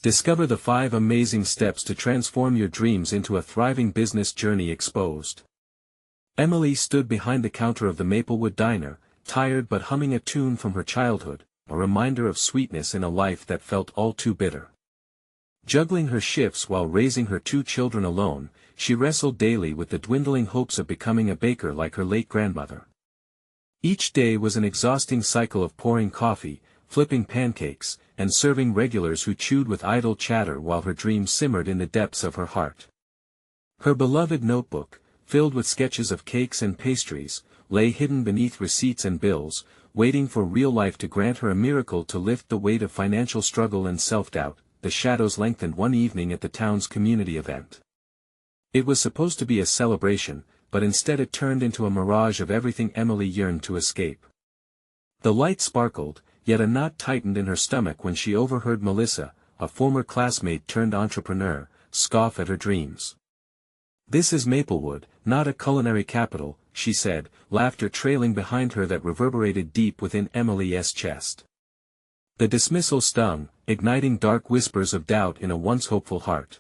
Discover the 5 amazing steps to transform your dreams into a thriving business journey exposed. Emily stood behind the counter of the Maplewood Diner, tired but humming a tune from her childhood, a reminder of sweetness in a life that felt all too bitter. Juggling her shifts while raising her 2 children alone, she wrestled daily with the dwindling hopes of becoming a baker like her late grandmother. Each day was an exhausting cycle of pouring coffee, flipping pancakes, and serving regulars who chewed with idle chatter while her dreams simmered in the depths of her heart. Her beloved notebook, filled with sketches of cakes and pastries, lay hidden beneath receipts and bills, waiting for real life to grant her a miracle to lift the weight of financial struggle and self-doubt. The shadows lengthened one evening at the town's community event. It was supposed to be a celebration, but instead it turned into a mirage of everything Emily yearned to escape. The light sparkled, yet a knot tightened in her stomach when she overheard Melissa, a former classmate turned entrepreneur, scoff at her dreams. "This is Maplewood, not a culinary capital," she said, laughter trailing behind her that reverberated deep within Emily's chest. The dismissal stung, igniting dark whispers of doubt in a once hopeful heart.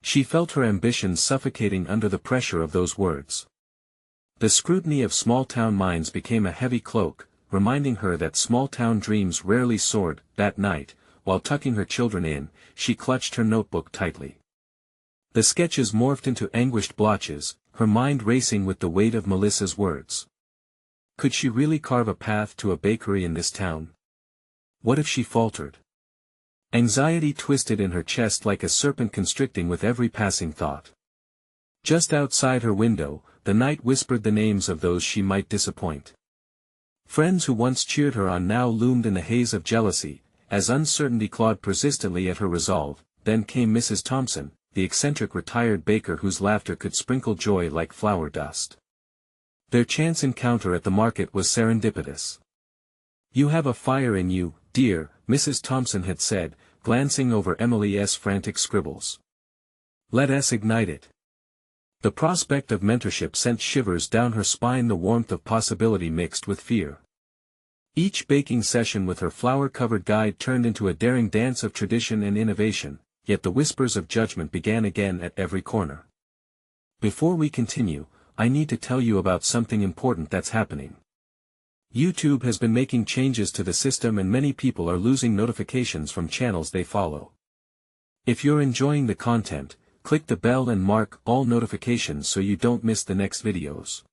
She felt her ambitions suffocating under the pressure of those words. The scrutiny of small-town minds became a heavy cloak, reminding her that small-town dreams rarely soared. That night, while tucking her children in, she clutched her notebook tightly. The sketches morphed into anguished blotches, her mind racing with the weight of Melissa's words. Could she really carve a path to a bakery in this town? What if she faltered? Anxiety twisted in her chest like a serpent constricting with every passing thought. Just outside her window, the night whispered the names of those she might disappoint. Friends who once cheered her on now loomed in the haze of jealousy, as uncertainty clawed persistently at her resolve. Then came Mrs. Thompson, the eccentric retired baker whose laughter could sprinkle joy like flower dust. Their chance encounter at the market was serendipitous. "You have a fire in you, dear," Mrs. Thompson had said, glancing over Emily's frantic scribbles. "Let us ignite it." The prospect of mentorship sent shivers down her spine, the warmth of possibility mixed with fear. Each baking session with her flour-covered guide turned into a daring dance of tradition and innovation, yet the whispers of judgment began again at every corner. "Before we continue, I need to tell you about something important that's happening. YouTube has been making changes to the system and many people are losing notifications from channels they follow. If you're enjoying the content, click the bell and mark all notifications so you don't miss the next videos.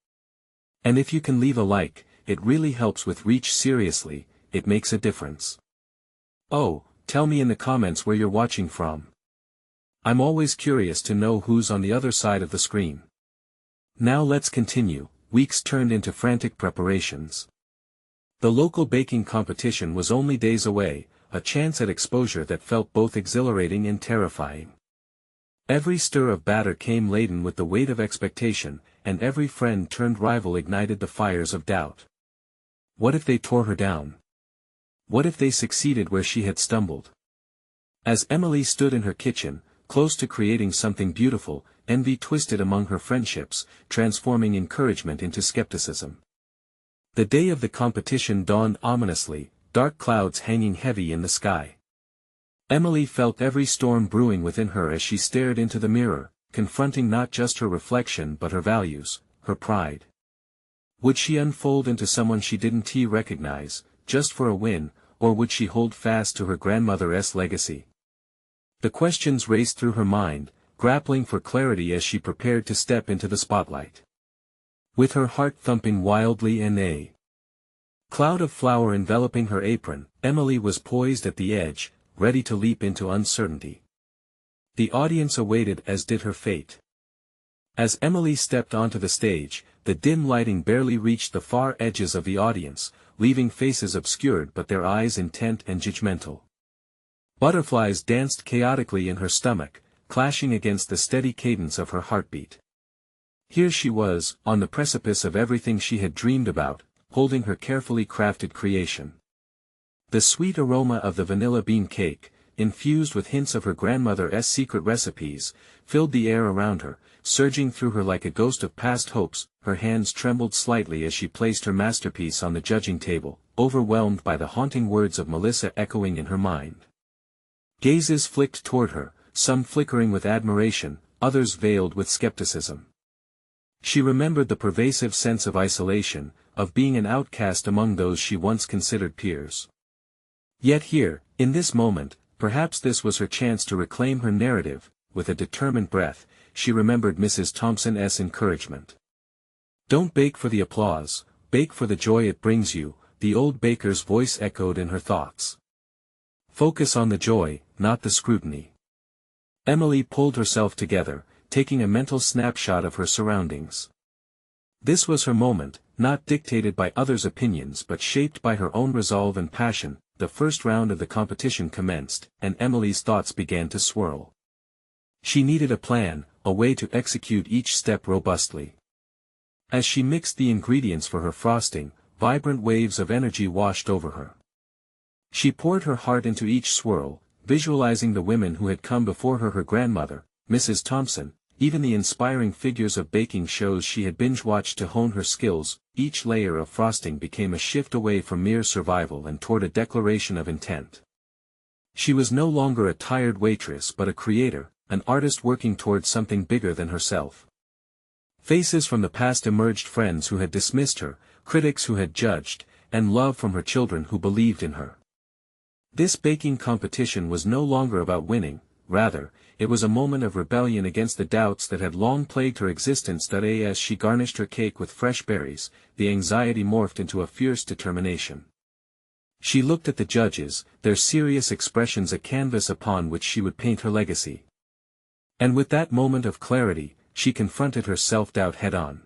And if you can leave a like, it really helps with reach. Seriously, it makes a difference. Oh, tell me in the comments where you're watching from. I'm always curious to know who's on the other side of the screen. Now let's continue. Weeks turned into frantic preparations. The local baking competition was only days away, a chance at exposure that felt both exhilarating and terrifying. Every stir of batter came laden with the weight of expectation, and every friend-turned-rival ignited the fires of doubt. What if they tore her down? What if they succeeded where she had stumbled? As Emily stood in her kitchen, close to creating something beautiful, envy twisted among her friendships, transforming encouragement into skepticism. The day of the competition dawned ominously, dark clouds hanging heavy in the sky. Emily felt every storm brewing within her as she stared into the mirror, confronting not just her reflection but her values, her pride. Would she unfold into someone she didn't recognize, just for a win, or would she hold fast to her grandmother's legacy? The questions raced through her mind, grappling for clarity as she prepared to step into the spotlight. With her heart thumping wildly in a cloud of flour enveloping her apron, Emily was poised at the edge, ready to leap into uncertainty. The audience awaited, as did her fate. As Emily stepped onto the stage, the dim lighting barely reached the far edges of the audience, leaving faces obscured but their eyes intent and judgmental. Butterflies danced chaotically in her stomach, clashing against the steady cadence of her heartbeat. Here she was, on the precipice of everything she had dreamed about, holding her carefully crafted creation. The sweet aroma of the vanilla bean cake, infused with hints of her grandmother's secret recipes, filled the air around her, surging through her like a ghost of past hopes. Her hands trembled slightly as she placed her masterpiece on the judging table, overwhelmed by the haunting words of Melissa echoing in her mind. Gazes flicked toward her, some flickering with admiration, others veiled with skepticism. She remembered the pervasive sense of isolation, of being an outcast among those she once considered peers. Yet here, in this moment, perhaps this was her chance to reclaim her narrative. With a determined breath, she remembered Mrs. Thompson's encouragement. "Don't bake for the applause, bake for the joy it brings you," the old baker's voice echoed in her thoughts. "Focus on the joy, not the scrutiny." Emily pulled herself together, taking a mental snapshot of her surroundings. This was her moment, not dictated by others' opinions but shaped by her own resolve and passion. The first round of the competition commenced, and Emily's thoughts began to swirl. She needed a plan, a way to execute each step robustly. As she mixed the ingredients for her frosting, vibrant waves of energy washed over her. She poured her heart into each swirl, visualizing the women who had come before her grandmother, Mrs. Thompson, even the inspiring figures of baking shows she had binge-watched to hone her skills. Each layer of frosting became a shift away from mere survival and toward a declaration of intent. She was no longer a tired waitress but a creator, an artist working towards something bigger than herself. Faces from the past emerged, friends who had dismissed her, critics who had judged, and love from her children who believed in her. This baking competition was no longer about winning, rather, it was a moment of rebellion against the doubts that had long plagued her existence. As she garnished her cake with fresh berries, the anxiety morphed into a fierce determination. She looked at the judges, their serious expressions a canvas upon which she would paint her legacy. And with that moment of clarity, she confronted her self-doubt head-on.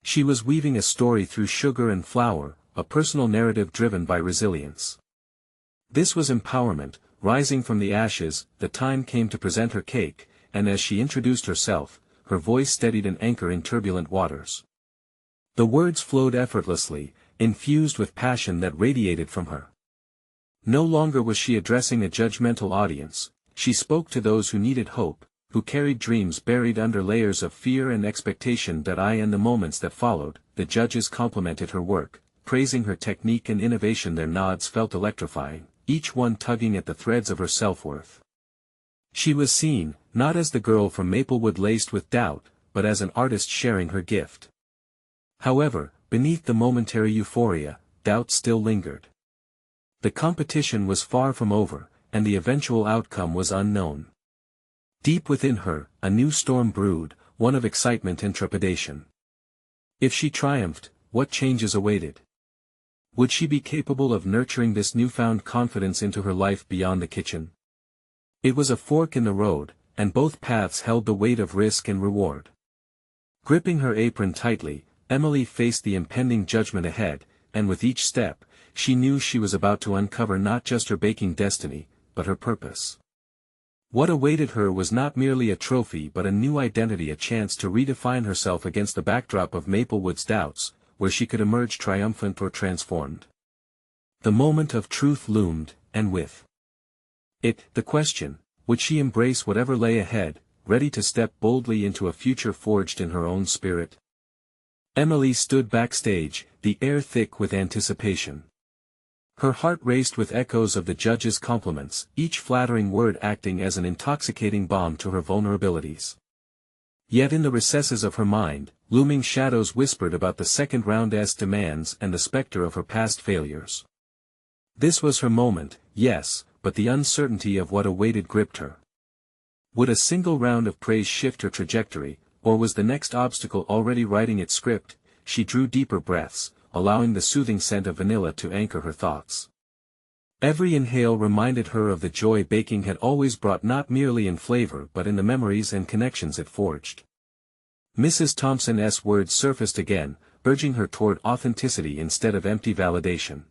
She was weaving a story through sugar and flour, a personal narrative driven by resilience. This was empowerment, rising from the ashes. The time came to present her cake, and as she introduced herself, her voice steadied an anchor in turbulent waters. The words flowed effortlessly, infused with passion that radiated from her. No longer was she addressing a judgmental audience, she spoke to those who needed hope, who carried dreams buried under layers of fear and expectation. In the moments that followed, the judges complimented her work, praising her technique and innovation. Their nods felt electrifying, each one tugging at the threads of her self-worth. She was seen, not as the girl from Maplewood laced with doubt, but as an artist sharing her gift. However, beneath the momentary euphoria, doubt still lingered. The competition was far from over, and the eventual outcome was unknown. Deep within her, a new storm brewed, one of excitement and trepidation. If she triumphed, what changes awaited? Would she be capable of nurturing this newfound confidence into her life beyond the kitchen? It was a fork in the road, and both paths held the weight of risk and reward. Gripping her apron tightly, Emily faced the impending judgment ahead, and with each step, she knew she was about to uncover not just her baking destiny, but her purpose. What awaited her was not merely a trophy but a new identity, a chance to redefine herself against the backdrop of Maplewood's doubts, where she could emerge triumphant or transformed. The moment of truth loomed, and with it, the question, would she embrace whatever lay ahead, ready to step boldly into a future forged in her own spirit? Emily stood backstage, the air thick with anticipation. Her heart raced with echoes of the judges' compliments, each flattering word acting as an intoxicating balm to her vulnerabilities. Yet in the recesses of her mind, looming shadows whispered about the second round's demands and the specter of her past failures. This was her moment, yes, but the uncertainty of what awaited gripped her. Would a single round of praise shift her trajectory, or was the next obstacle already writing its script? She drew deeper breaths, allowing the soothing scent of vanilla to anchor her thoughts. Every inhale reminded her of the joy baking had always brought, not merely in flavor but in the memories and connections it forged. Mrs. Thompson's words surfaced again, urging her toward authenticity instead of empty validation.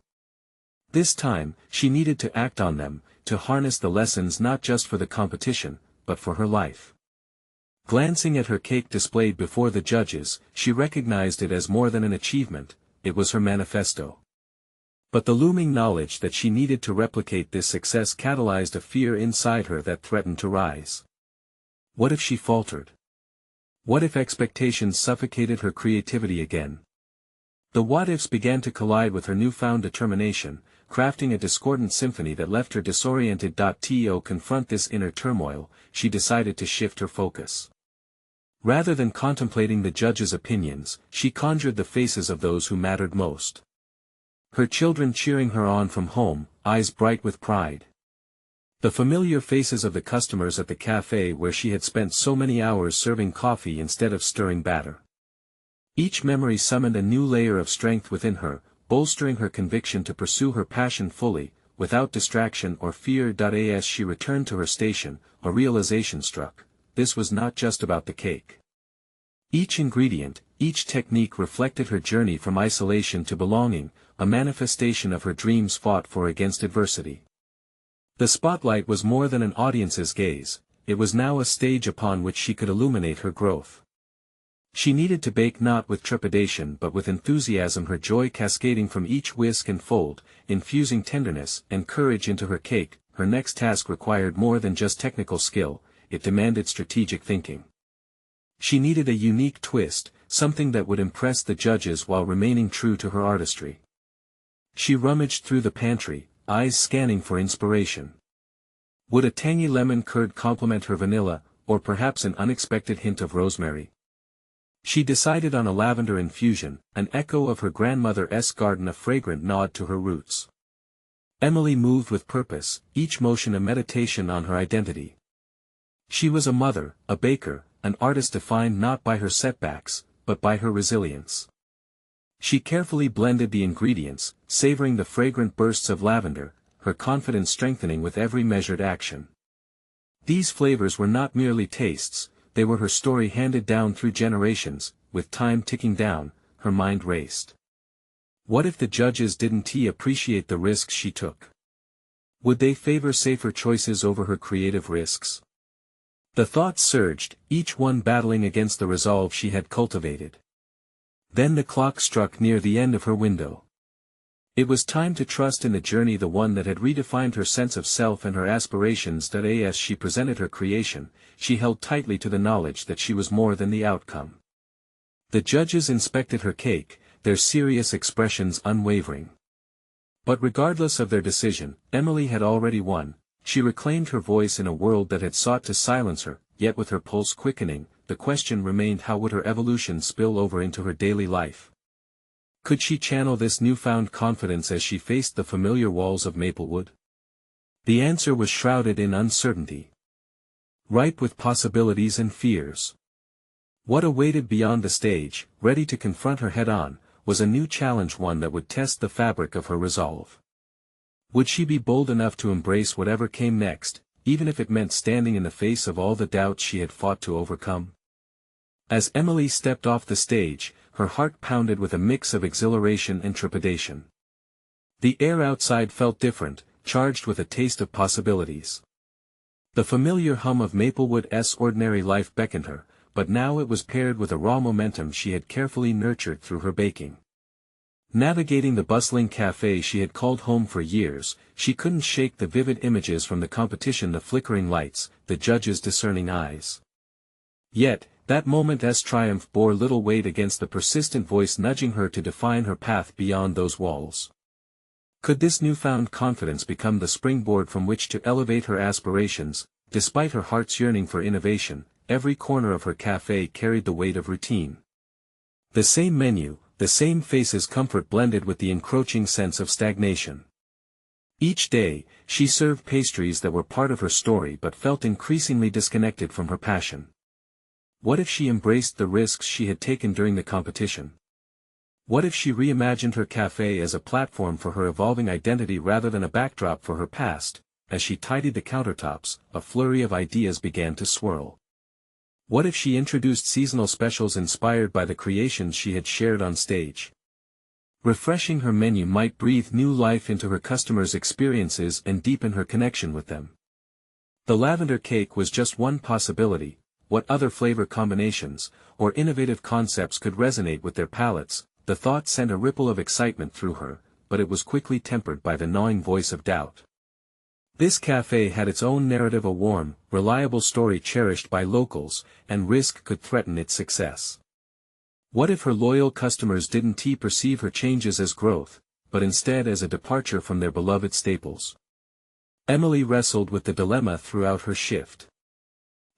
This time, she needed to act on them, to harness the lessons not just for the competition, but for her life. Glancing at her cake displayed before the judges, she recognized it as more than an achievement, it was her manifesto. But the looming knowledge that she needed to replicate this success catalyzed a fear inside her that threatened to rise. What if she faltered? What if expectations suffocated her creativity again? The what-ifs began to collide with her newfound determination, crafting a discordant symphony that left her disoriented. To confront this inner turmoil, she decided to shift her focus. Rather than contemplating the judge's opinions, she conjured the faces of those who mattered most. Her children cheering her on from home, eyes bright with pride. The familiar faces of the customers at the café where she had spent so many hours serving coffee instead of stirring batter. Each memory summoned a new layer of strength within her, bolstering her conviction to pursue her passion fully, without distraction or fear. As she returned to her station, a realization struck: this was not just about the cake. Each ingredient, each technique reflected her journey from isolation to belonging, a manifestation of her dreams fought for against adversity. The spotlight was more than an audience's gaze, it was now a stage upon which she could illuminate her growth. She needed to bake not with trepidation but with enthusiasm, her joy cascading from each whisk and fold, infusing tenderness and courage into her cake. Her next task required more than just technical skill, it demanded strategic thinking. She needed a unique twist, something that would impress the judges while remaining true to her artistry. She rummaged through the pantry, eyes scanning for inspiration. Would a tangy lemon curd complement her vanilla, or perhaps an unexpected hint of rosemary? She decided on a lavender infusion, an echo of her grandmother's garden, a fragrant nod to her roots. Emily moved with purpose, each motion a meditation on her identity. She was a mother, a baker, an artist defined not by her setbacks, but by her resilience. She carefully blended the ingredients, savoring the fragrant bursts of lavender, her confidence strengthening with every measured action. These flavors were not merely tastes, they were her story handed down through generations. With time ticking down, her mind raced. What if the judges didn't appreciate the risks she took? Would they favor safer choices over her creative risks? The thoughts surged, each one battling against the resolve she had cultivated. Then the clock struck near the end of her window. It was time to trust in the journey, the one that had redefined her sense of self and her aspirations. As she presented her creation, she held tightly to the knowledge that she was more than the outcome. The judges inspected her cake, their serious expressions unwavering. But regardless of their decision, Emily had already won. She reclaimed her voice in a world that had sought to silence her, yet with her pulse quickening, the question remained: how would her evolution spill over into her daily life? Could she channel this newfound confidence as she faced the familiar walls of Maplewood? The answer was shrouded in uncertainty. Ripe with possibilities and fears. What awaited beyond the stage, ready to confront her head-on, was a new challenge, one that would test the fabric of her resolve. Would she be bold enough to embrace whatever came next, even if it meant standing in the face of all the doubts she had fought to overcome? As Emily stepped off the stage, her heart pounded with a mix of exhilaration and trepidation. The air outside felt different, charged with a taste of possibilities. The familiar hum of Maplewood's ordinary life beckoned her, but now it was paired with a raw momentum she had carefully nurtured through her baking. Navigating the bustling café she had called home for years, she couldn't shake the vivid images from the competition, the flickering lights, the judges' discerning eyes. Yet, that moment's triumph bore little weight against the persistent voice nudging her to define her path beyond those walls. Could this newfound confidence become the springboard from which to elevate her aspirations? Despite her heart's yearning for innovation, every corner of her café carried the weight of routine. The same menu, the same faces, comfort blended with the encroaching sense of stagnation. Each day, she served pastries that were part of her story but felt increasingly disconnected from her passion. What if she embraced the risks she had taken during the competition? What if she reimagined her café as a platform for her evolving identity rather than a backdrop for her past? As she tidied the countertops, a flurry of ideas began to swirl. What if she introduced seasonal specials inspired by the creations she had shared on stage? Refreshing her menu might breathe new life into her customers' experiences and deepen her connection with them. The lavender cake was just one possibility. What other flavor combinations, or innovative concepts could resonate with their palates? The thought sent a ripple of excitement through her, but it was quickly tempered by the gnawing voice of doubt. This café had its own narrative, a warm, reliable story cherished by locals, and risk could threaten its success. What if her loyal customers didn't perceive her changes as growth, but instead as a departure from their beloved staples. Emily wrestled with the dilemma throughout her shift.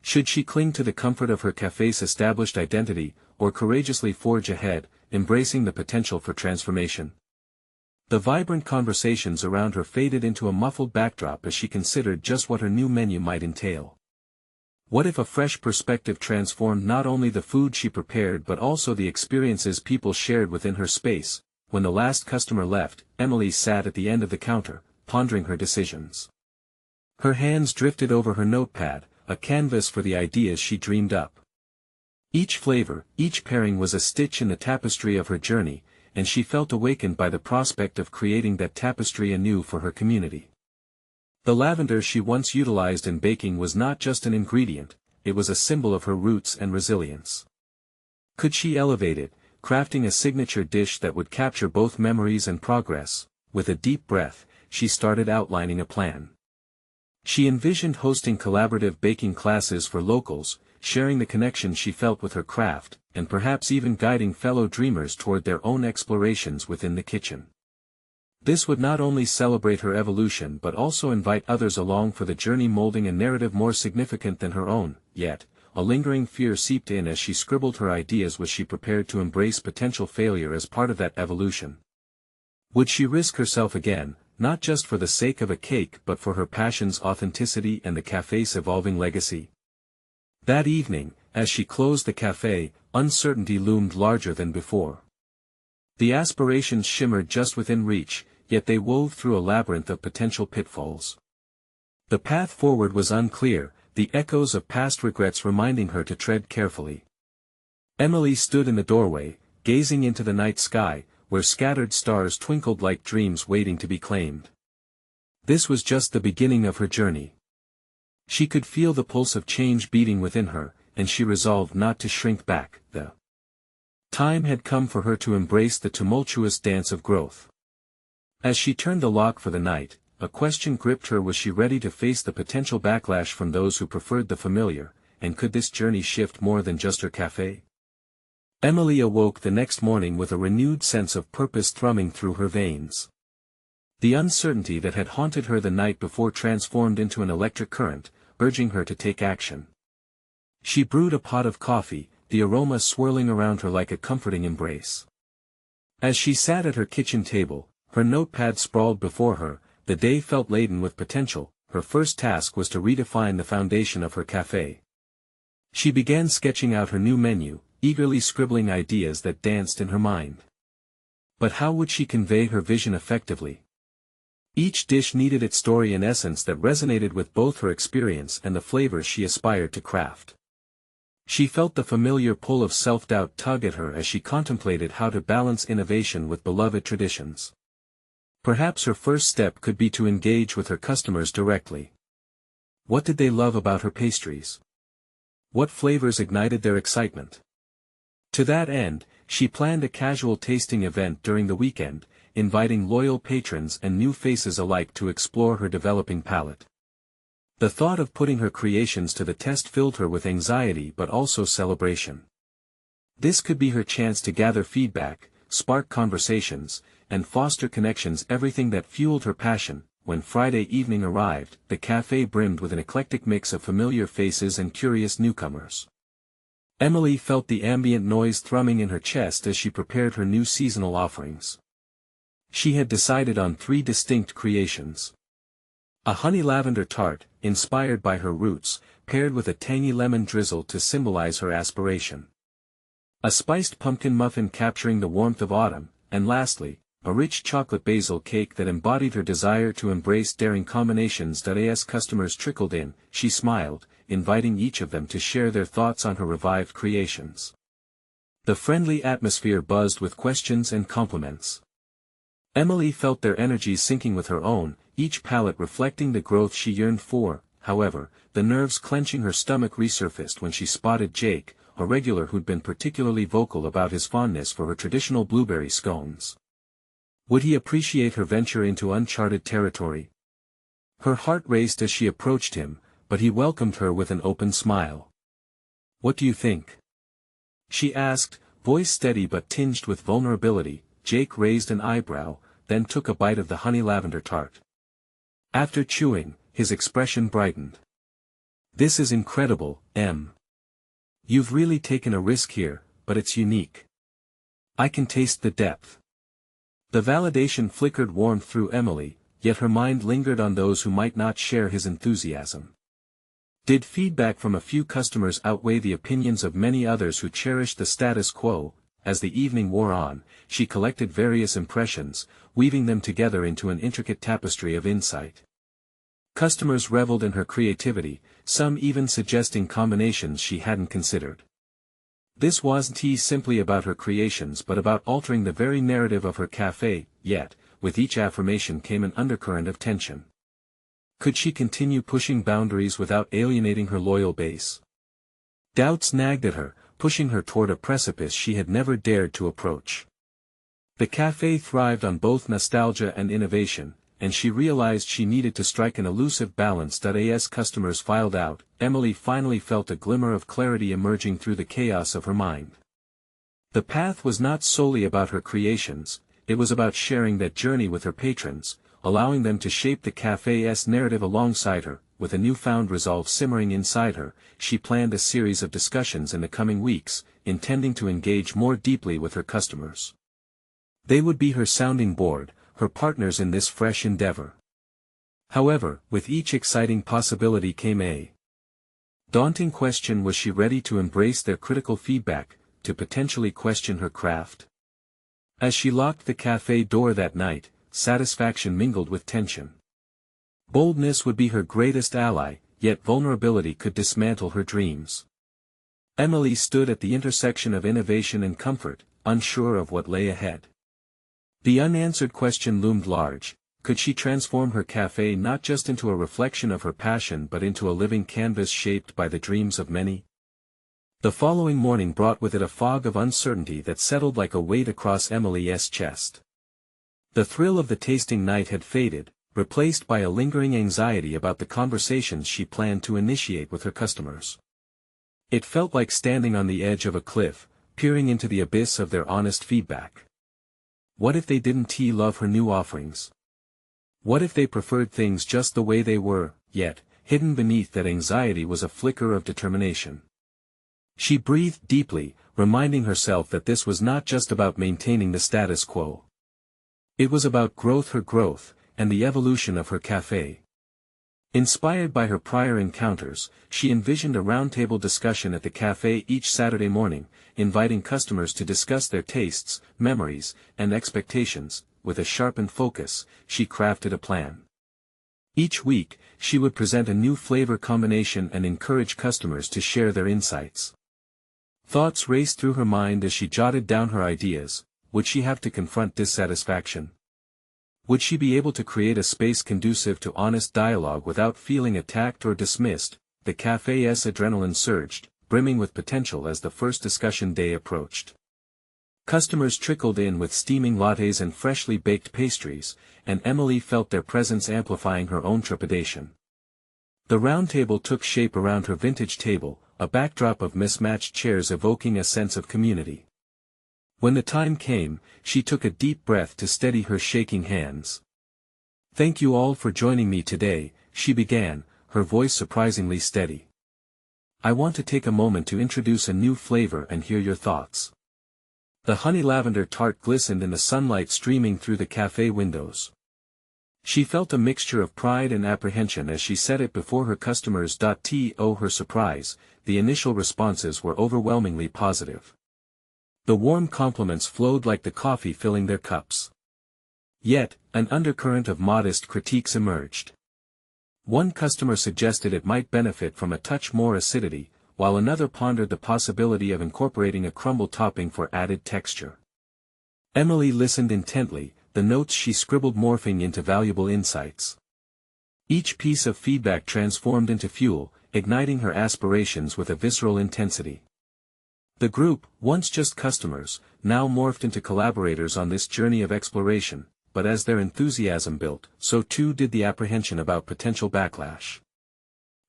Should she cling to the comfort of her cafe's established identity, or courageously forge ahead, embracing the potential for transformation? The vibrant conversations around her faded into a muffled backdrop as she considered just what her new menu might entail. What if a fresh perspective transformed not only the food she prepared but also the experiences people shared within her space? When the last customer left, Emily sat at the end of the counter, pondering her decisions. Her hands drifted over her notepad, a canvas for the ideas she dreamed up. Each flavor, each pairing was a stitch in the tapestry of her journey, and she felt awakened by the prospect of creating that tapestry anew for her community. The lavender she once utilized in baking was not just an ingredient, it was a symbol of her roots and resilience. Could she elevate it, crafting a signature dish that would capture both memories and progress? With a deep breath, she started outlining a plan. She envisioned hosting collaborative baking classes for locals, sharing the connection she felt with her craft, and perhaps even guiding fellow dreamers toward their own explorations within the kitchen. This would not only celebrate her evolution but also invite others along for the journey, molding a narrative more significant than her own. Yet, a lingering fear seeped in as she scribbled her ideas. Was she prepared to embrace potential failure as part of that evolution? Would she risk herself again, not just for the sake of a cake but for her passion's authenticity and the cafe's evolving legacy? That evening, as she closed the cafe, uncertainty loomed larger than before. The aspirations shimmered just within reach, yet they wove through a labyrinth of potential pitfalls. The path forward was unclear, the echoes of past regrets reminding her to tread carefully. Emily stood in the doorway, gazing into the night sky, where scattered stars twinkled like dreams waiting to be claimed. This was just the beginning of her journey. She could feel the pulse of change beating within her, and she resolved not to shrink back. The time had come for her to embrace the tumultuous dance of growth. As she turned the lock for the night, a question gripped her: was she ready to face the potential backlash from those who preferred the familiar, and could this journey shift more than just her cafe? Emily awoke the next morning with a renewed sense of purpose thrumming through her veins. The uncertainty that had haunted her the night before transformed into an electric current, urging her to take action. She brewed a pot of coffee, the aroma swirling around her like a comforting embrace. As she sat at her kitchen table, her notepad sprawled before her, the day felt laden with potential. Her first task was to redefine the foundation of her cafe. She began sketching out her new menu, eagerly scribbling ideas that danced in her mind. But how would she convey her vision effectively? Each dish needed its story and essence that resonated with both her experience and the flavors she aspired to craft. She felt the familiar pull of self-doubt tug at her as she contemplated how to balance innovation with beloved traditions. Perhaps her first step could be to engage with her customers directly. What did they love about her pastries? What flavors ignited their excitement? To that end, she planned a casual tasting event during the weekend, inviting loyal patrons and new faces alike to explore her developing palate. The thought of putting her creations to the test filled her with anxiety but also celebration. This could be her chance to gather feedback, spark conversations, and foster connections, everything that fueled her passion. When Friday evening arrived, the cafe brimmed with an eclectic mix of familiar faces and curious newcomers. Emily felt the ambient noise thrumming in her chest as she prepared her new seasonal offerings. She had decided on 3 distinct creations. A honey lavender tart, inspired by her roots, paired with a tangy lemon drizzle to symbolize her aspiration. A spiced pumpkin muffin capturing the warmth of autumn, and lastly, a rich chocolate basil cake that embodied her desire to embrace daring combinations. As customers trickled in, she smiled, inviting each of them to share their thoughts on her revived creations. The friendly atmosphere buzzed with questions and compliments. Emily felt their energies syncing with her own, each palate reflecting the growth she yearned for. However, the nerves clenching her stomach resurfaced when she spotted Jake, a regular who'd been particularly vocal about his fondness for her traditional blueberry scones. Would he appreciate her venture into uncharted territory? Her heart raced as she approached him, but he welcomed her with an open smile. "What do you think?" she asked, voice steady but tinged with vulnerability. Jake raised an eyebrow, then took a bite of the honey lavender tart. After chewing, his expression brightened. "This is incredible, Em. You've really taken a risk here, but it's unique. I can taste the depth." The validation flickered warmth through Emily, yet her mind lingered on those who might not share his enthusiasm. Did feedback from a few customers outweigh the opinions of many others who cherished the status quo? As the evening wore on, she collected various impressions, weaving them together into an intricate tapestry of insight. Customers reveled in her creativity, some even suggesting combinations she hadn't considered. This wasn't simply about her creations but about altering the very narrative of her café, yet, with each affirmation came an undercurrent of tension. Could she continue pushing boundaries without alienating her loyal base? Doubts nagged at her, pushing her toward a precipice she had never dared to approach. The café thrived on both nostalgia and innovation, and she realized she needed to strike an elusive balance. As customers filed out, Emily finally felt a glimmer of clarity emerging through the chaos of her mind. The path was not solely about her creations, it was about sharing that journey with her patrons, allowing them to shape the café's narrative alongside her. With a newfound resolve simmering inside her, she planned a series of discussions in the coming weeks, intending to engage more deeply with her customers. They would be her sounding board, her partners in this fresh endeavor. However, with each exciting possibility came a daunting question: was she ready to embrace their critical feedback, to potentially question her craft? As she locked the café door that night, satisfaction mingled with tension. Boldness would be her greatest ally, yet vulnerability could dismantle her dreams. Emily stood at the intersection of innovation and comfort, unsure of what lay ahead. The unanswered question loomed large: could she transform her café not just into a reflection of her passion but into a living canvas shaped by the dreams of many? The following morning brought with it a fog of uncertainty that settled like a weight across Emily's chest. The thrill of the tasting night had faded, replaced by a lingering anxiety about the conversations she planned to initiate with her customers. It felt like standing on the edge of a cliff, peering into the abyss of their honest feedback. What if they didn't love her new offerings? What if they preferred things just the way they were? Yet, hidden beneath that anxiety was a flicker of determination. She breathed deeply, reminding herself that this was not just about maintaining the status quo. It was about her growth, and the evolution of her café. Inspired by her prior encounters, she envisioned a roundtable discussion at the café each Saturday morning, inviting customers to discuss their tastes, memories, and expectations. With a sharpened focus, she crafted a plan. Each week, she would present a new flavor combination and encourage customers to share their insights. Thoughts raced through her mind as she jotted down her ideas. Would she have to confront dissatisfaction? Would she be able to create a space conducive to honest dialogue without feeling attacked or dismissed? The café's adrenaline surged, brimming with potential as the first discussion day approached. Customers trickled in with steaming lattes and freshly baked pastries, and Emily felt their presence amplifying her own trepidation. The round table took shape around her vintage table, a backdrop of mismatched chairs evoking a sense of community. When the time came, she took a deep breath to steady her shaking hands. "Thank you all for joining me today," she began, her voice surprisingly steady. "I want to take a moment to introduce a new flavor and hear your thoughts." The honey lavender tart glistened in the sunlight streaming through the café windows. She felt a mixture of pride and apprehension as she set it before her customers. To her surprise, the initial responses were overwhelmingly positive. The warm compliments flowed like the coffee filling their cups. Yet, an undercurrent of modest critiques emerged. One customer suggested it might benefit from a touch more acidity, while another pondered the possibility of incorporating a crumble topping for added texture. Emily listened intently, the notes she scribbled morphing into valuable insights. Each piece of feedback transformed into fuel, igniting her aspirations with a visceral intensity. The group, once just customers, now morphed into collaborators on this journey of exploration, but as their enthusiasm built, so too did the apprehension about potential backlash.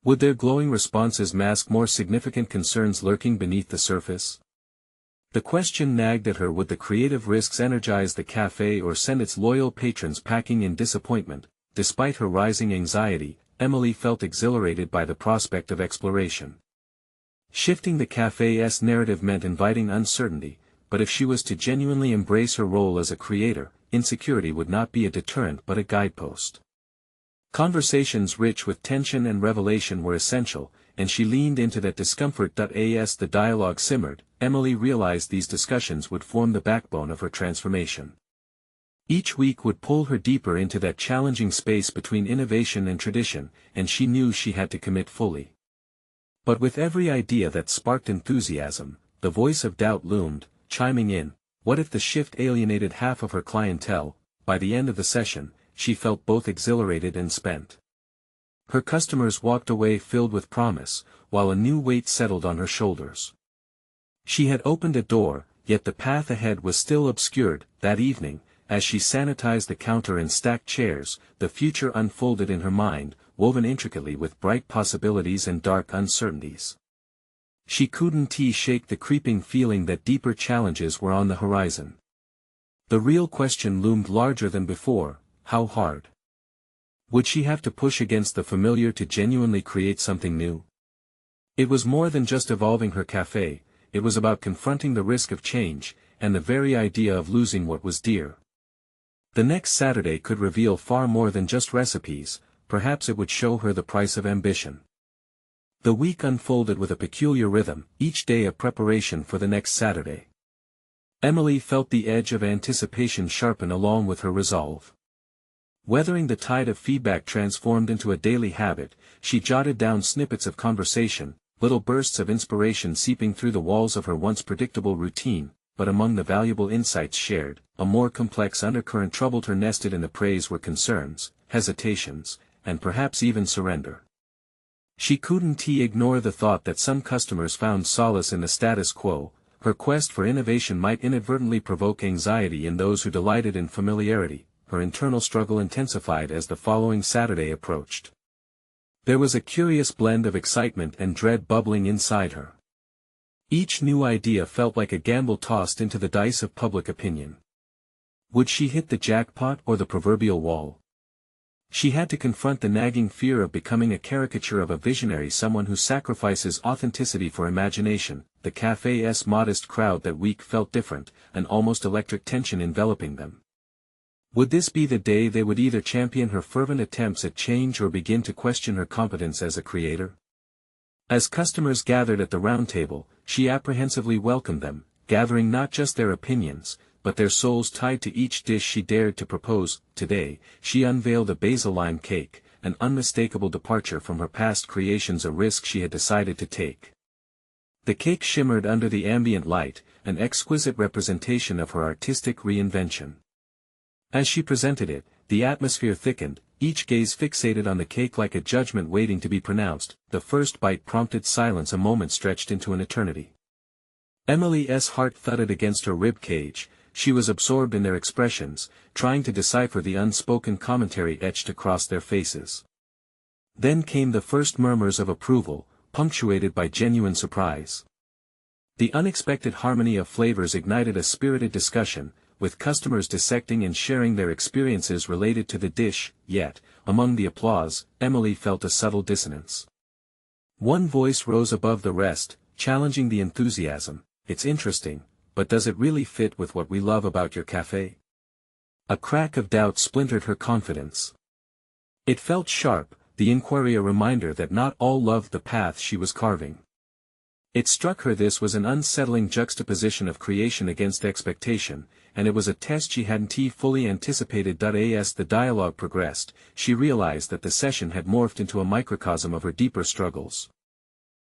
Would their glowing responses mask more significant concerns lurking beneath the surface? The question nagged at her: would the creative risks energize the cafe or send its loyal patrons packing in disappointment? Despite her rising anxiety, Emily felt exhilarated by the prospect of exploration. Shifting the cafe's narrative meant inviting uncertainty, but if she was to genuinely embrace her role as a creator, insecurity would not be a deterrent but a guidepost. Conversations rich with tension and revelation were essential, and she leaned into that discomfort. As the dialogue simmered, Emily realized these discussions would form the backbone of her transformation. Each week would pull her deeper into that challenging space between innovation and tradition, and she knew she had to commit fully. But with every idea that sparked enthusiasm, the voice of doubt loomed, chiming in. What if the shift alienated half of her clientele? By the end of the session, she felt both exhilarated and spent. Her customers walked away filled with promise, while a new weight settled on her shoulders. She had opened a door, yet the path ahead was still obscured. That evening, as she sanitized the counter and stacked chairs, the future unfolded in her mind, woven intricately with bright possibilities and dark uncertainties. She couldn't shake the creeping feeling that deeper challenges were on the horizon. The real question loomed larger than before: how hard would she have to push against the familiar to genuinely create something new? It was more than just evolving her cafe, it was about confronting the risk of change, and the very idea of losing what was dear. The next Saturday could reveal far more than just recipes, perhaps it would show her the price of ambition. The week unfolded with a peculiar rhythm, each day a preparation for the next Saturday. Emily felt the edge of anticipation sharpen along with her resolve. Weathering the tide of feedback transformed into a daily habit, she jotted down snippets of conversation, little bursts of inspiration seeping through the walls of her once predictable routine, but among the valuable insights shared, a more complex undercurrent troubled her. Nested in the praise were concerns, hesitations, and perhaps even surrender. She couldn't ignore the thought that some customers found solace in the status quo. Her quest for innovation might inadvertently provoke anxiety in those who delighted in familiarity. Her internal struggle intensified as the following Saturday approached. There was a curious blend of excitement and dread bubbling inside her. Each new idea felt like a gamble tossed into the dice of public opinion. Would she hit the jackpot or the proverbial wall? She had to confront the nagging fear of becoming a caricature of a visionary, someone who sacrifices authenticity for imagination. The cafe's modest crowd that week felt different, an almost electric tension enveloping them. Would this be the day they would either champion her fervent attempts at change or begin to question her competence as a creator? As customers gathered at the round table, she apprehensively welcomed them, gathering not just their opinions, but their souls tied to each dish she dared to propose. Today, she unveiled a basil lime cake, an unmistakable departure from her past creations, a risk she had decided to take. The cake shimmered under the ambient light, an exquisite representation of her artistic reinvention. As she presented it, the atmosphere thickened, each gaze fixated on the cake like a judgment waiting to be pronounced. The first bite prompted silence, a moment stretched into an eternity. Emily's heart thudded against her rib cage. She was absorbed in their expressions, trying to decipher the unspoken commentary etched across their faces. Then came the first murmurs of approval, punctuated by genuine surprise. The unexpected harmony of flavors ignited a spirited discussion, with customers dissecting and sharing their experiences related to the dish. Yet, among the applause, Emily felt a subtle dissonance. One voice rose above the rest, challenging the enthusiasm. It's interesting, but does it really fit with what we love about your cafe? A crack of doubt splintered her confidence. It felt sharp, the inquiry a reminder that not all loved the path she was carving. It struck her this was an unsettling juxtaposition of creation against expectation, and it was a test she hadn't fully anticipated. As the dialogue progressed, she realized that the session had morphed into a microcosm of her deeper struggles.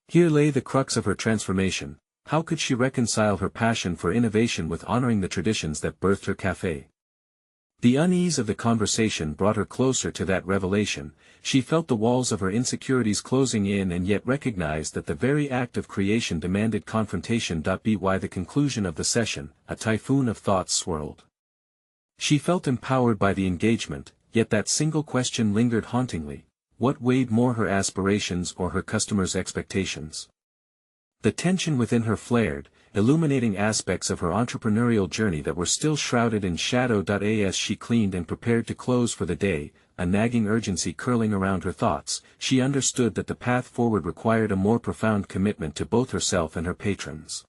Here lay the crux of her transformation: how could she reconcile her passion for innovation with honoring the traditions that birthed her cafe? The unease of the conversation brought her closer to that revelation. She felt the walls of her insecurities closing in and yet recognized that the very act of creation demanded confrontation. By the conclusion of the session, a typhoon of thoughts swirled. She felt empowered by the engagement, yet that single question lingered hauntingly: what weighed more, her aspirations or her customers' expectations? The tension within her flared, illuminating aspects of her entrepreneurial journey that were still shrouded in shadow. As she cleaned and prepared to close for the day, a nagging urgency curling around her thoughts, she understood that the path forward required a more profound commitment to both herself and her patrons.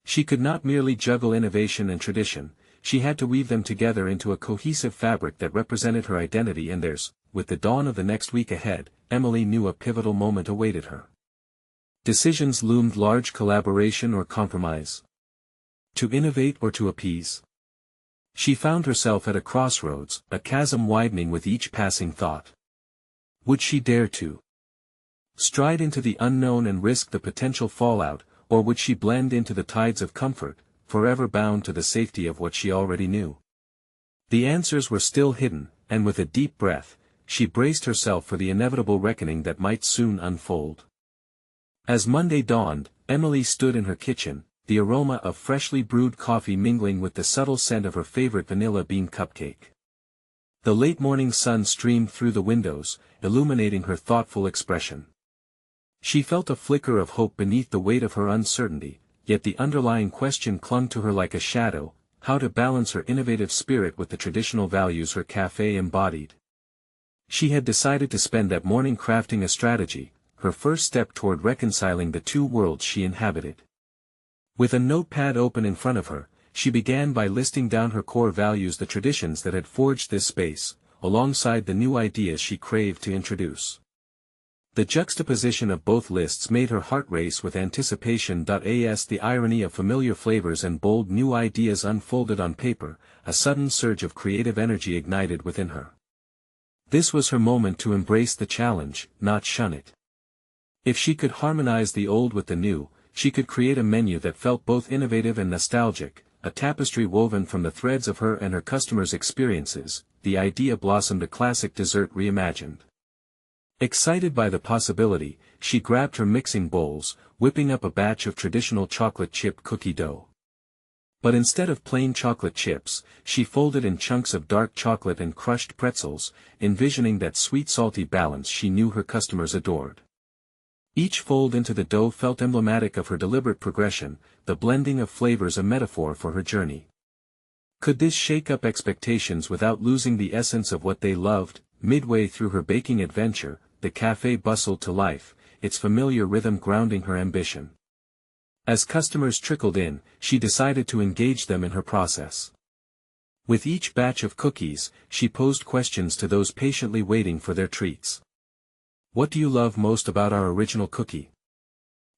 She could not merely juggle innovation and tradition, she had to weave them together into a cohesive fabric that represented her identity and theirs. With the dawn of the next week ahead, Emily knew a pivotal moment awaited her. Decisions loomed large: collaboration or compromise. To innovate or to appease. She found herself at a crossroads, a chasm widening with each passing thought. Would she dare to stride into the unknown and risk the potential fallout, or would she blend into the tides of comfort, forever bound to the safety of what she already knew? The answers were still hidden, and with a deep breath, she braced herself for the inevitable reckoning that might soon unfold. As Monday dawned, Emily stood in her kitchen, the aroma of freshly brewed coffee mingling with the subtle scent of her favorite vanilla bean cupcake. The late morning sun streamed through the windows, illuminating her thoughtful expression. She felt a flicker of hope beneath the weight of her uncertainty, yet the underlying question clung to her like a shadow: how to balance her innovative spirit with the traditional values her café embodied. She had decided to spend that morning crafting a strategy, her first step toward reconciling the two worlds she inhabited. With a notepad open in front of her, she began by listing down her core values, the traditions that had forged this space, alongside the new ideas she craved to introduce. The juxtaposition of both lists made her heart race with anticipation. As the irony of familiar flavors and bold new ideas unfolded on paper, a sudden surge of creative energy ignited within her. This was her moment to embrace the challenge, not shun it. If she could harmonize the old with the new, she could create a menu that felt both innovative and nostalgic, a tapestry woven from the threads of her and her customers' experiences. The idea blossomed: a classic dessert reimagined. Excited by the possibility, she grabbed her mixing bowls, whipping up a batch of traditional chocolate chip cookie dough. But instead of plain chocolate chips, she folded in chunks of dark chocolate and crushed pretzels, envisioning that sweet-salty balance she knew her customers adored. Each fold into the dough felt emblematic of her deliberate progression, the blending of flavors a metaphor for her journey. Could this shake up expectations without losing the essence of what they loved? Midway through her baking adventure, the cafe bustled to life, its familiar rhythm grounding her ambition. As customers trickled in, she decided to engage them in her process. With each batch of cookies, she posed questions to those patiently waiting for their treats. What do you love most about our original cookie?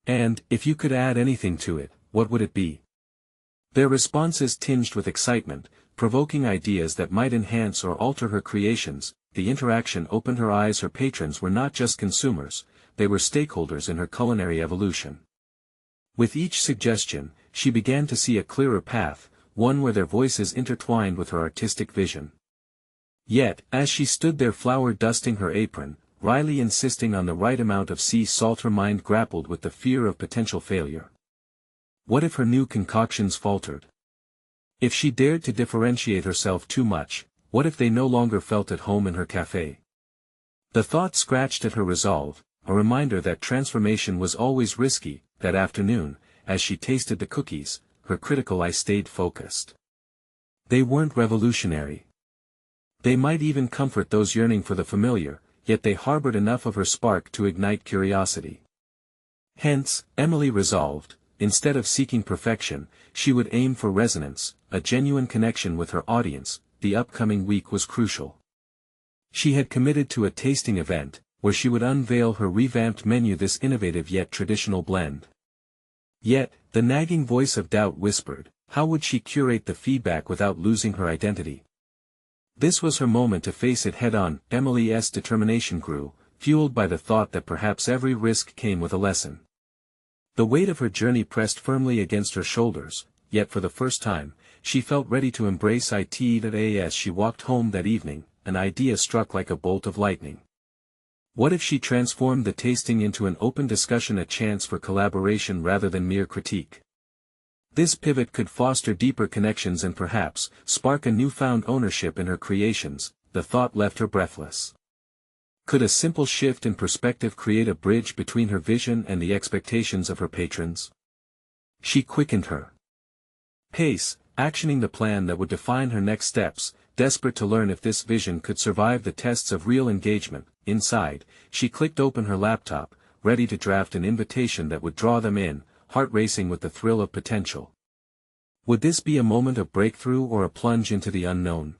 And, if you could add anything to it, what would it be? Their responses tinged with excitement, provoking ideas that might enhance or alter her creations. The interaction opened her eyes. Her patrons were not just consumers, they were stakeholders in her culinary evolution. With each suggestion, she began to see a clearer path, one where their voices intertwined with her artistic vision. Yet, as she stood there flour dusting her apron, Riley insisting on the right amount of sea salt, her mind grappled with the fear of potential failure. What if her new concoctions faltered? If she dared to differentiate herself too much, what if they no longer felt at home in her cafe? The thought scratched at her resolve, a reminder that transformation was always risky. That afternoon, as she tasted the cookies, her critical eye stayed focused. They weren't revolutionary. They might even comfort those yearning for the familiar, yet they harbored enough of her spark to ignite curiosity. Hence, Emily resolved, instead of seeking perfection, she would aim for resonance, a genuine connection with her audience. The upcoming week was crucial. She had committed to a tasting event, where she would unveil her revamped menu, this innovative yet traditional blend. Yet, the nagging voice of doubt whispered, how would she curate the feedback without losing her identity? This was her moment to face it head-on. Emily's determination grew, fueled by the thought that perhaps every risk came with a lesson. The weight of her journey pressed firmly against her shoulders, yet for the first time, she felt ready to embrace it. As she walked home that evening, an idea struck like a bolt of lightning. What if she transformed the tasting into an open discussion, a chance for collaboration rather than mere critique? This pivot could foster deeper connections and perhaps spark a newfound ownership in her creations. The thought left her breathless. Could a simple shift in perspective create a bridge between her vision and the expectations of her patrons? She quickened her pace, actioning the plan that would define her next steps, desperate to learn if this vision could survive the tests of real engagement. Inside, she clicked open her laptop, ready to draft an invitation that would draw them in, heart racing with the thrill of potential. Would this be a moment of breakthrough or a plunge into the unknown?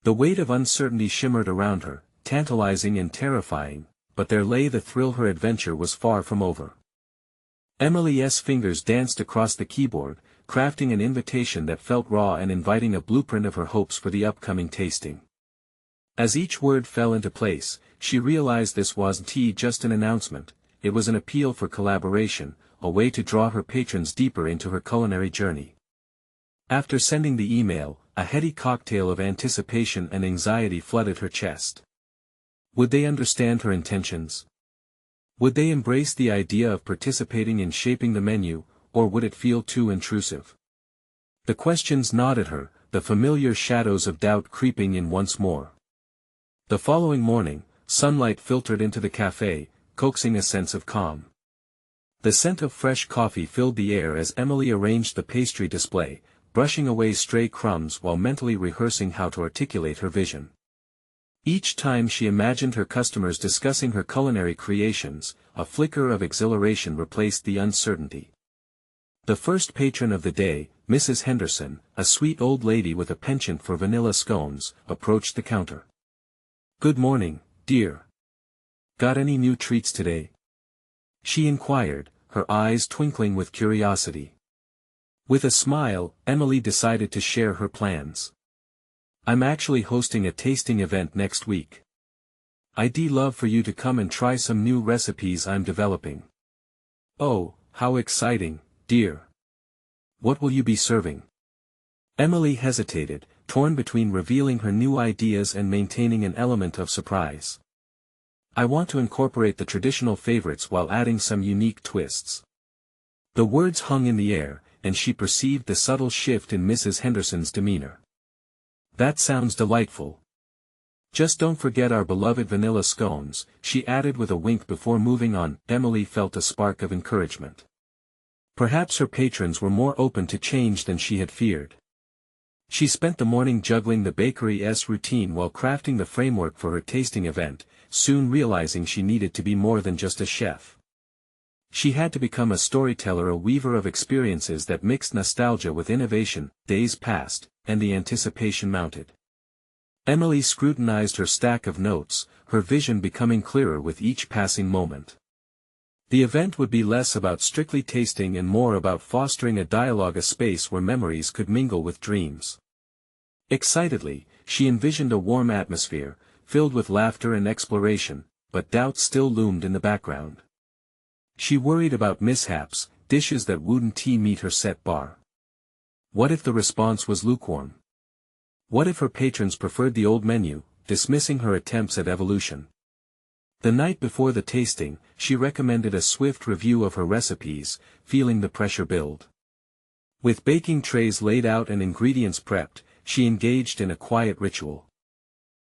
The weight of uncertainty shimmered around her, tantalizing and terrifying, but there lay the thrill. Her adventure was far from over. Emily's fingers danced across the keyboard, crafting an invitation that felt raw and inviting, a blueprint of her hopes for the upcoming tasting. As each word fell into place, she realized this wasn't just an announcement, it was an appeal for collaboration, a way to draw her patrons deeper into her culinary journey. After sending the email, a heady cocktail of anticipation and anxiety flooded her chest. Would they understand her intentions? Would they embrace the idea of participating in shaping the menu, or would it feel too intrusive? The questions gnawed at her, the familiar shadows of doubt creeping in once more. The following morning, sunlight filtered into the café, coaxing a sense of calm. The scent of fresh coffee filled the air as Emily arranged the pastry display, brushing away stray crumbs while mentally rehearsing how to articulate her vision. Each time she imagined her customers discussing her culinary creations, a flicker of exhilaration replaced the uncertainty. The first patron of the day, Mrs. Henderson, a sweet old lady with a penchant for vanilla scones, approached the counter. "Good morning, dear. Got any new treats today?" she inquired, her eyes twinkling with curiosity. With a smile, Emily decided to share her plans. "I'm actually hosting a tasting event next week. I'd love for you to come and try some new recipes I'm developing." "Oh, how exciting, dear. What will you be serving?" Emily hesitated, torn between revealing her new ideas and maintaining an element of surprise. "I want to incorporate the traditional favorites while adding some unique twists." The words hung in the air, and she perceived the subtle shift in Mrs. Henderson's demeanor. "That sounds delightful. Just don't forget our beloved vanilla scones," she added with a wink before moving on. Emily felt a spark of encouragement. Perhaps her patrons were more open to change than she had feared. She spent the morning juggling the bakery's routine while crafting the framework for her tasting event, soon realizing she needed to be more than just a chef. She had to become a storyteller, a weaver of experiences that mixed nostalgia with innovation. Days passed, and the anticipation mounted. Emily scrutinized her stack of notes, her vision becoming clearer with each passing moment. The event would be less about strictly tasting and more about fostering a dialogue, a space where memories could mingle with dreams. Excitedly, she envisioned a warm atmosphere, filled with laughter and exploration, but doubt still loomed in the background. She worried about mishaps, dishes that wouldn't meet her set bar. What if the response was lukewarm? What if her patrons preferred the old menu, dismissing her attempts at evolution? The night before the tasting, she recommended a swift review of her recipes, feeling the pressure build. With baking trays laid out and ingredients prepped, she engaged in a quiet ritual.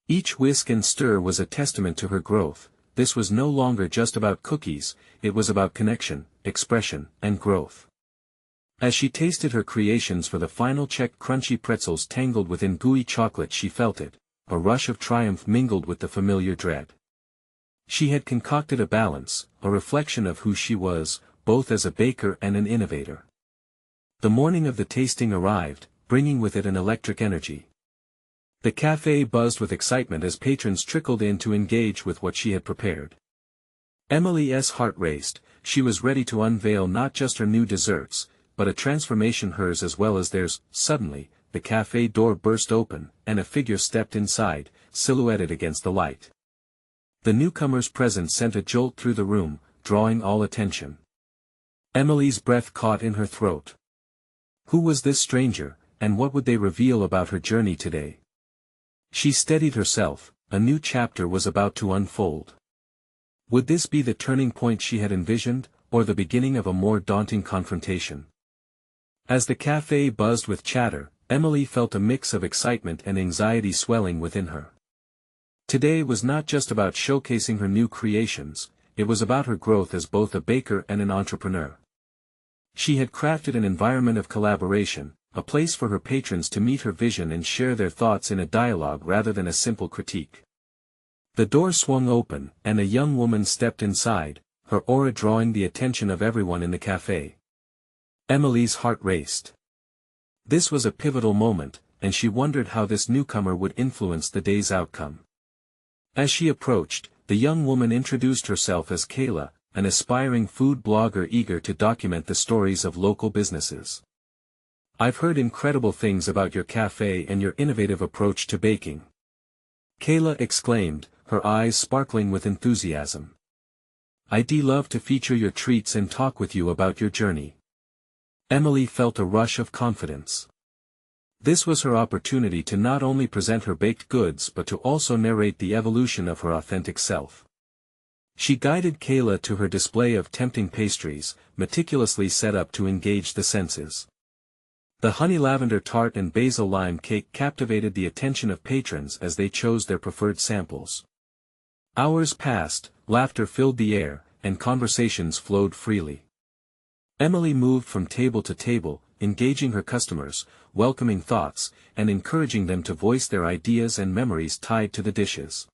Each whisk and stir was a testament to her growth. This was no longer just about cookies, it was about connection, expression, and growth. As she tasted her creations for the final check, crunchy pretzels tangled within gooey chocolate, she felt it, a rush of triumph mingled with the familiar dread. She had concocted a balance, a reflection of who she was, both as a baker and an innovator. The morning of the tasting arrived, bringing with it an electric energy. The café buzzed with excitement as patrons trickled in to engage with what she had prepared. Emily's heart raced. She was ready to unveil not just her new desserts, but a transformation, hers as well as theirs. Suddenly, the café door burst open, and a figure stepped inside, silhouetted against the light. The newcomer's presence sent a jolt through the room, drawing all attention. Emily's breath caught in her throat. Who was this stranger, and what would they reveal about her journey today? She steadied herself, a new chapter was about to unfold. Would this be the turning point she had envisioned, or the beginning of a more daunting confrontation? As the café buzzed with chatter, Emily felt a mix of excitement and anxiety swelling within her. Today was not just about showcasing her new creations, it was about her growth as both a baker and an entrepreneur. She had crafted an environment of collaboration, a place for her patrons to meet her vision and share their thoughts in a dialogue rather than a simple critique. The door swung open, and a young woman stepped inside, her aura drawing the attention of everyone in the café. Emily's heart raced. This was a pivotal moment, and she wondered how this newcomer would influence the day's outcome. As she approached, the young woman introduced herself as Kayla, an aspiring food blogger eager to document the stories of local businesses. "I've heard incredible things about your cafe and your innovative approach to baking," Kayla exclaimed, her eyes sparkling with enthusiasm. "I'd love to feature your treats and talk with you about your journey." Emily felt a rush of confidence. This was her opportunity to not only present her baked goods but to also narrate the evolution of her authentic self. She guided Kayla to her display of tempting pastries, meticulously set up to engage the senses. The honey lavender tart and basil lime cake captivated the attention of patrons as they chose their preferred samples. Hours passed, laughter filled the air, and conversations flowed freely. Emily moved from table to table, engaging her customers, welcoming thoughts, and encouraging them to voice their ideas and memories tied to the dishes.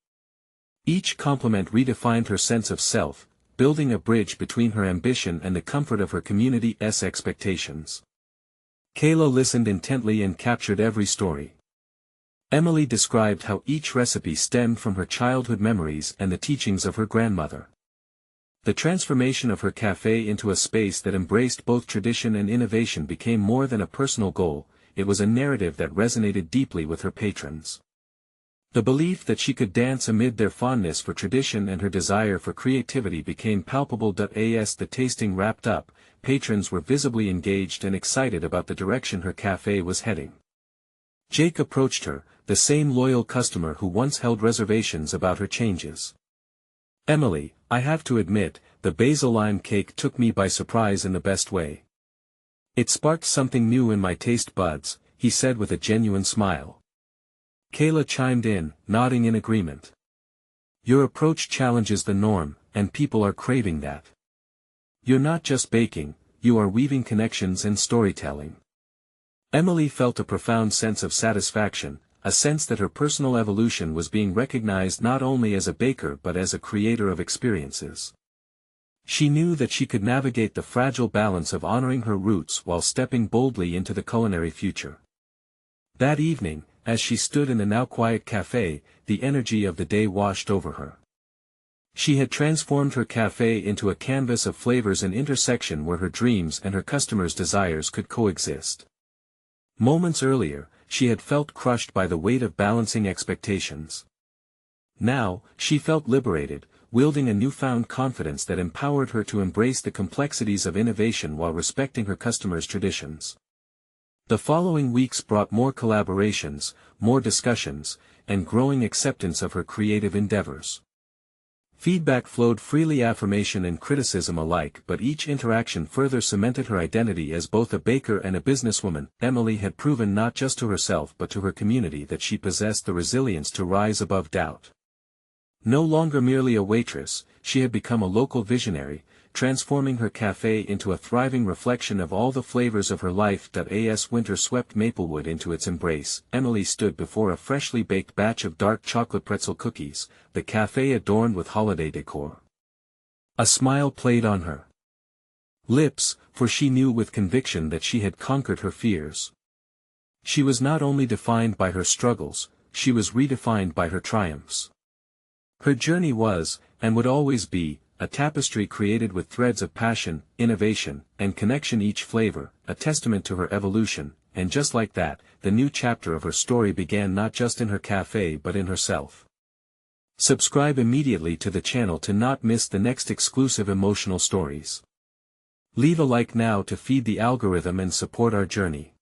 Each compliment redefined her sense of self, building a bridge between her ambition and the comfort of her community's expectations. Kayla listened intently and captured every story. Emily described how each recipe stemmed from her childhood memories and the teachings of her grandmother. The transformation of her cafe into a space that embraced both tradition and innovation became more than a personal goal, it was a narrative that resonated deeply with her patrons. The belief that she could dance amid their fondness for tradition and her desire for creativity became palpable. As the tasting wrapped up, patrons were visibly engaged and excited about the direction her cafe was heading. Jake approached her, the same loyal customer who once held reservations about her changes. "Emily, I have to admit, the basil lime cake took me by surprise in the best way. It sparked something new in my taste buds," he said with a genuine smile. Kayla chimed in, nodding in agreement. "Your approach challenges the norm, and people are craving that. You're not just baking, you are weaving connections and storytelling." Emily felt a profound sense of satisfaction, a sense that her personal evolution was being recognized not only as a baker but as a creator of experiences. She knew that she could navigate the fragile balance of honoring her roots while stepping boldly into the culinary future. That evening, as she stood in the now quiet cafe, the energy of the day washed over her. She had transformed her cafe into a canvas of flavors, an intersection where her dreams and her customers' desires could coexist. Moments earlier, she had felt crushed by the weight of balancing expectations. Now, she felt liberated, wielding a newfound confidence that empowered her to embrace the complexities of innovation while respecting her customers' traditions. The following weeks brought more collaborations, more discussions, and growing acceptance of her creative endeavors. Feedback flowed freely, affirmation and criticism alike, but each interaction further cemented her identity as both a baker and a businesswoman. Emily had proven not just to herself but to her community that she possessed the resilience to rise above doubt. No longer merely a waitress, she had become a local visionary, transforming her cafe into a thriving reflection of all the flavors of her life. As winter swept Maplewood into its embrace, Emily stood before a freshly baked batch of dark chocolate pretzel cookies, the cafe adorned with holiday decor. A smile played on her lips, for she knew with conviction that she had conquered her fears. She was not only defined by her struggles, she was redefined by her triumphs. Her journey was, and would always be, a tapestry created with threads of passion, innovation, and connection, each flavor, a testament to her evolution, and just like that, the new chapter of her story began not just in her cafe but in herself. Subscribe immediately to the channel to not miss the next exclusive emotional stories. Leave a like now to feed the algorithm and support our journey.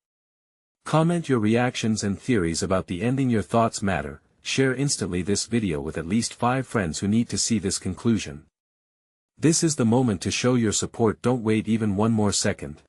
Comment your reactions and theories about the ending. Your thoughts matter. Share instantly this video with at least 5 friends who need to see this conclusion. This is the moment to show your support. Don't wait even one more second.